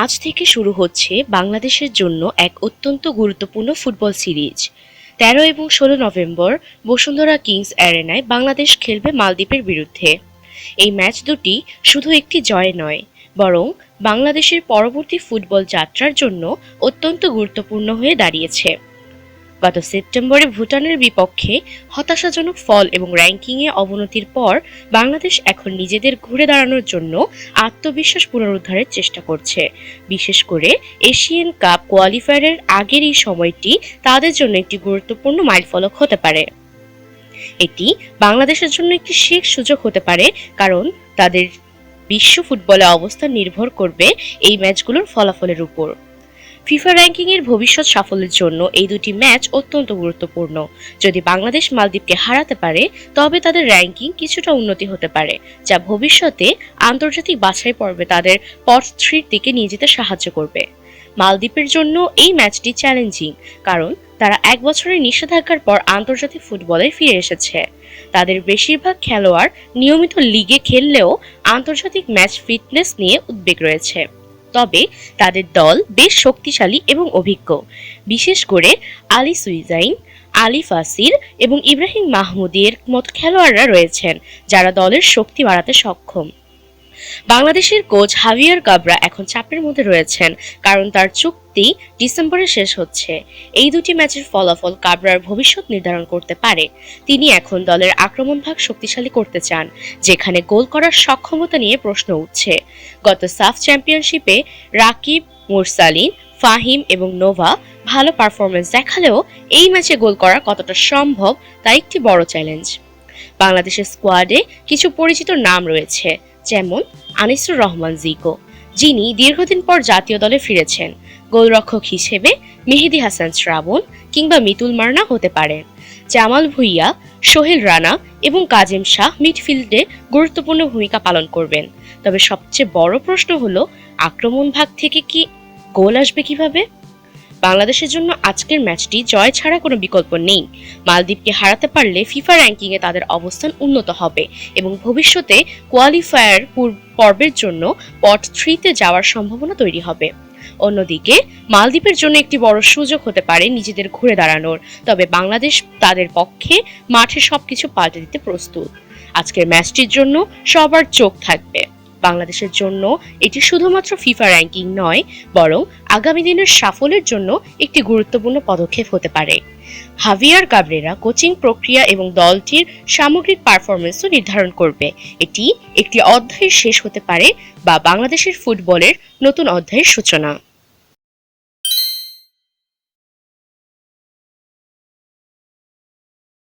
আজ থেকে শুরু হচ্ছে বাংলাদেশের জন্য এক অত্যন্ত গুরুত্বপূর্ণ ফুটবল সিরিজ। ১৩ এবং ১৬ নভেম্বর বসুন্ধরা কিংস অ্যারেনায় বাংলাদেশ খেলবে মালদ্বীপের বিরুদ্ধে। এই ম্যাচ দুটি শুধু একটি জয় নয়, বরং বাংলাদেশের পরবর্তী ফুটবল যাত্রার জন্য অত্যন্ত গুরুত্বপূর্ণ হয়ে দাঁড়িয়েছে। গত সেপ্টেম্বরে ভুটানের বিপক্ষে হতাশাজনক ফল এবং র্যাঙ্কিংয়ে অবনতির পর বাংলাদেশ এখন নিজেদের ঘুরে দাঁড়ানোর জন্য আত্মবিশ্বাস পুনরুদ্ধারের চেষ্টা করছে। বিশেষ করে এশিয়ান কাপ কোয়ালিফায়ারের আগের এই সময়টি তাদের জন্য একটি গুরুত্বপূর্ণ মাইলফলক হতে পারে। এটি বাংলাদেশের জন্য একটি শেষ সুযোগ হতে পারে, কারণ তাদের বিশ্ব ফুটবলে অবস্থান নির্ভর করবে এই ম্যাচগুলোর ফলাফলের উপর। ফিফা র্যাঙ্কিংয়ের ভবিষ্যৎ সাফল্যের জন্য এই দুটি ম্যাচ অত্যন্ত গুরুত্বপূর্ণ। যদি বাংলাদেশ মালদ্বীপকে হারাতে পারে, তবে তাদের র্যাঙ্কিং কিছুটা উন্নতি হতে পারে, যা ভবিষ্যতে আন্তর্জাতিক বাছাই পর্বে তাদের পট 3 দিকে নিয়ে যেতে সাহায্য করবে। মালদ্বীপের জন্য এই ম্যাচটি চ্যালেঞ্জিং, কারণ তারা 1 বছরের নিষেধাজ্ঞার পর আন্তর্জাতিক ফুটবলে ফিরে এসেছে। তাদের বেশিরভাগ খেলোয়াড় নিয়মিত লিগে খেললেও আন্তর্জাতিক ম্যাচ ফিটনেস নিয়ে উদ্বেগ রয়েছে। তবে তাদের দল বেশ শক্তিশালী এবং অভিজ্ঞ, বিশেষ করে আলী সুইজাইন, আলী ফাসির এবং ইব্রাহিম মাহমুদের মতো খেলোয়াড়রা রয়েছেন, যারা দলের শক্তি বাড়াতে সক্ষম। বাংলাদেশের কোচ হাভিয়ার কাবরা এখন চাপের মধ্যে রয়েছেন, কারণ তার চুক্তি ডিসেম্বরে শেষ হচ্ছে। এই দুটি ম্যাচের ফলাফল কাবরার ভবিষ্যৎ নির্ধারণ করতে পারে। তিনি এখন দলের আক্রমণ ভাগ শক্তিশালী করতে চান, যেখানে গোল করার সক্ষমতা নিয়ে প্রশ্ন উঠছে। গত সাফ চ্যাম্পিয়নশিপে রাকিব, মুরসালিন, ফাহিম এবং নোভা ভালো পারফরমেন্স দেখালেও এই ম্যাচে গোল করা কতটা সম্ভব তা একটি বড় চ্যালেঞ্জ। বাংলাদেশের স্কোয়াডে কিছু পরিচিত নাম রয়েছে, যেমন আনিসুর রহমান জিকো, যিনি দীর্ঘদিন পর জাতীয় দলে ফিরেছেন। গোলরক্ষক হিসেবে মেহেদী হাসান শ্রাবণ কিংবা মিতুল মার্না হতে পারেন। জামাল ভুঁইয়া, সোহেল রানা এবং কাজেম শাহ মিডফিল্ডে গুরুত্বপূর্ণ ভূমিকা পালন করবেন। তবে সবচেয়ে বড় প্রশ্ন হলো, আক্রমণ ভাগ থেকে কি গোল আসবে কিভাবে? বাংলাদেশের জন্য আজকের ম্যাচটি জয় ছাড়া কোনো বিকল্প নেই। মালদ্বীপকে হারাতে পারলে ফিফা র্যাঙ্কিংয়ে তাদের অবস্থান উন্নত হবে এবং ভবিষ্যতে কোয়ালিফায়ার পর্বের জন্য পট 3-তে যাওয়ার সম্ভাবনা তৈরি হবে। অন্যদিকে মালদ্বীপের জন্য একটি বড় সুযোগ হতে পারে নিজেদের ঘুরে দাঁড়ানোর, তবে বাংলাদেশ তাদের পক্ষে মাঠে সবকিছু পাল্টে দিতে প্রস্তুত। আজকের ম্যাচটির জন্য সবার চোখ থাকবে। বাংলাদেশের জন্য এটি শুধুমাত্র ফিফা র্যাঙ্কিং নয়, বরং আগামী দিনের সাফল্যের জন্য একটি গুরুত্বপূর্ণ পদক্ষেপ হতে পারে। হাভিয়ার কাবরেরা কোচিং প্রক্রিয়া এবং দলটির সামগ্রিক পারফরমেন্সও নির্ধারণ করবে। এটি একটি অধ্যায়ের শেষ হতে পারে বা বাংলাদেশের ফুটবলের নতুন অধ্যায়ের সূচনা।